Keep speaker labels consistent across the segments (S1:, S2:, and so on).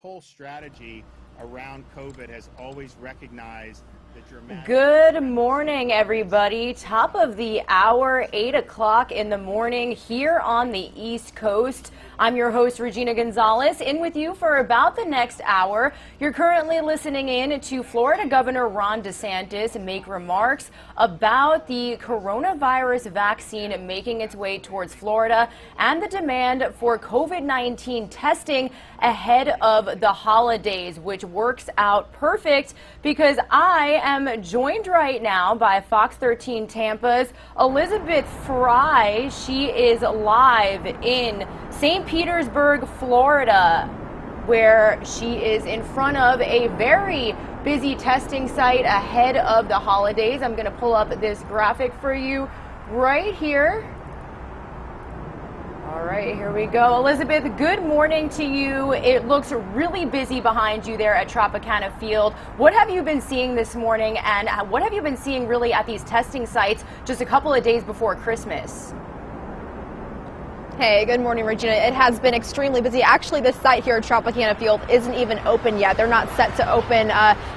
S1: whole strategy around COVID has always recognized the dramatic...
S2: Good morning, everybody. Top of the hour, 8 o'clock in the morning here on the East Coast. I'm your host, Regina Gonzalez, in with you for about the next hour. You're currently listening in to Florida Governor Ron DeSantis make remarks about the coronavirus vaccine making its way towards Florida and the demand for COVID-19 testing ahead of the holidays, which works out perfect because I am joined right now by Fox 13 Tampa's Elizabeth Fry. She is live in St. Petersburg, Florida, where she is in front of a very busy testing site ahead of the holidays. I'm going to pull up this graphic for you right here. All right, here we go. Elizabeth, good morning to you. It looks really busy behind you there at Tropicana Field. What have you been seeing this morning, and what have you been seeing really at these testing sites just a couple of days before Christmas?
S3: Hey, good morning, Regina. It has been extremely busy. Actually, this site here at Tropicana Field isn't even open yet. They're not set to open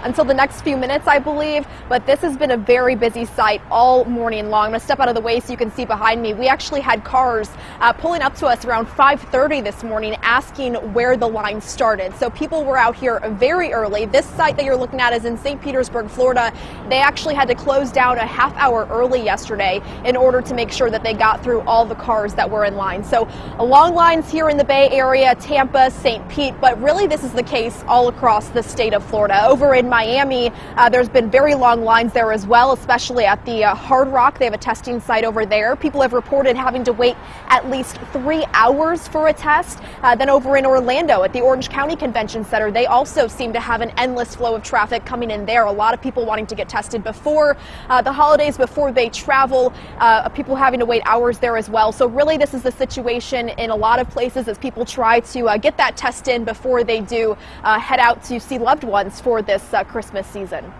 S3: until the next few minutes, I believe. But this has been a very busy site all morning long. I'm going to step out of the way so you can see behind me. We actually had cars pulling up to us around 5:30 this morning asking where the line started. So people were out here very early. This site that you're looking at is in St. Petersburg, Florida. They actually had to close down a half hour early yesterday in order to make sure that they got through all the cars that were in line. So long lines here in the Bay Area, Tampa, St. Pete, but really this is the case all across the state of Florida. Over in Miami, there's been very long lines there as well, especially at the Hard Rock. They have a testing site over there. People have reported having to wait at least 3 hours for a test. Then over in Orlando at the Orange County Convention Center, they also seem to have an endless flow of traffic coming in there. A lot of people wanting to get tested before the holidays, before they travel, people having to wait hours there as well. So really this is the situation in a lot of places as people try to get that test in before they do head out to see loved ones for this Christmas season.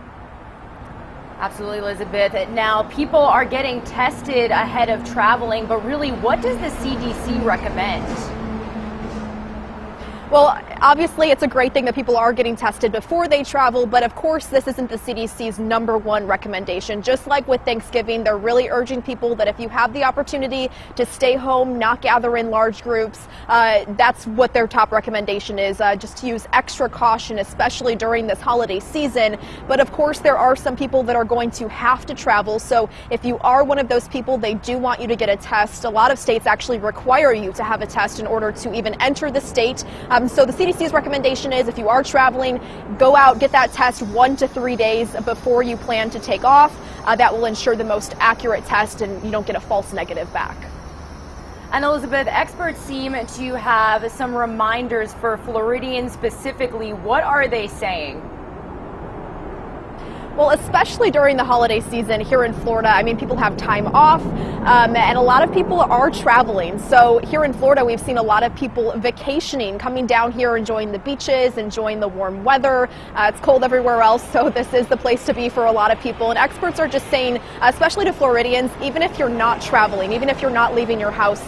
S2: Absolutely, Elizabeth. Now, people are getting tested ahead of traveling, but really, what does the CDC recommend?
S3: Well, obviously, it's a great thing that people are getting tested before they travel, but of course, this isn't the CDC's #1 recommendation. Just like with Thanksgiving, they're really urging people that if you have the opportunity to stay home, not gather in large groups, that's what their top recommendation is, just to use extra caution, especially during this holiday season. But of course, there are some people that are going to have to travel, so if you are one of those people, they do want you to get a test. A lot of states actually require you to have a test in order to even enter the state. So the CDC's recommendation is if you are traveling, go out, get that test 1 to 3 days before you plan to take off. That will ensure the most accurate test and you don't get a false negative back.
S2: And Elizabeth, experts seem to have some reminders for Floridians specifically. What are they saying?
S3: Well, especially during the holiday season here in Florida, I mean, people have time off, and a lot of people are traveling. So here in Florida, we've seen a lot of people vacationing, coming down here, enjoying the beaches, enjoying the warm weather. It's cold everywhere else, so this is the place to be for a lot of people. And experts are just saying, especially to Floridians, even if you're not traveling, even if you're not leaving your house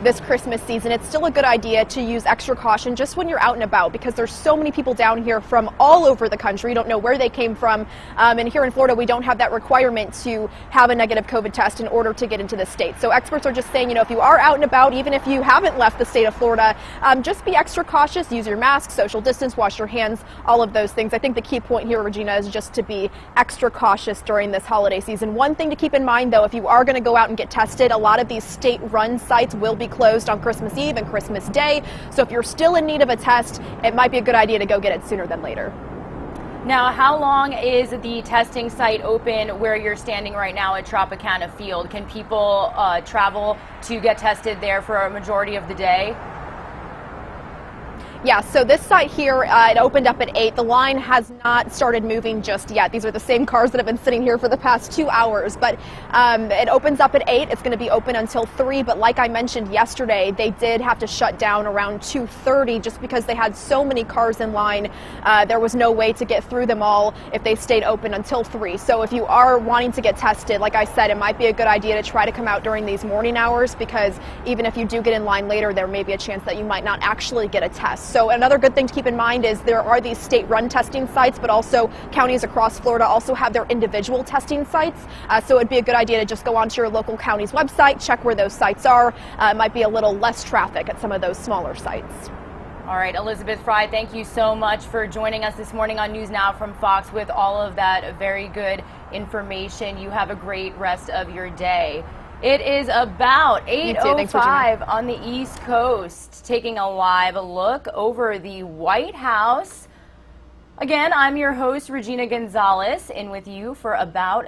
S3: this Christmas season, it's still a good idea to use extra caution just when you're out and about, because there's so many people down here from all over the country. You don't know where they came from. And here in Florida, we don't have that requirement to have a negative COVID test in order to get into the state. So experts are just saying, you know, if you are out and about, even if you haven't left the state of Florida, just be extra cautious, use your mask, social distance, wash your hands, all of those things. I think the key point here, Regina, is just to be extra cautious during this holiday season. One thing to keep in mind, though, if you are going to go out and get tested, a lot of these state-run sites will be closed on Christmas Eve and Christmas Day. So if you're still in need of a test, it might be a good idea to go get it sooner than later.
S2: Now, how long is the testing site open where you're standing right now at Tropicana Field? Can people travel to get tested there for a majority of the day?
S3: Yeah, so this site here, it opened up at 8. The line has not started moving just yet. These are the same cars that have been sitting here for the past 2 hours, but it opens up at 8. It's going to be open until 3, but like I mentioned yesterday, they did have to shut down around 2:30 just because they had so many cars in line. There was no way to get through them all if they stayed open until 3. So if you are wanting to get tested, like I said, it might be a good idea to try to come out during these morning hours, because even if you do get in line later, there may be a chance that you might not actually get a test. So another good thing to keep in mind is there are these state-run testing sites, but also counties across Florida also have their individual testing sites. So it'd be a good idea to just go onto your local county's website, check where those sites are. It might be a little less traffic at some of those smaller sites.
S2: All right, Elizabeth Fry, thank you so much for joining us this morning on News Now from Fox with all of that very good information. You have a great rest of your day. It is about 8:05 on the East Coast, taking a live look over the White House. Again, I'm your host, Regina Gonzalez, in with you for about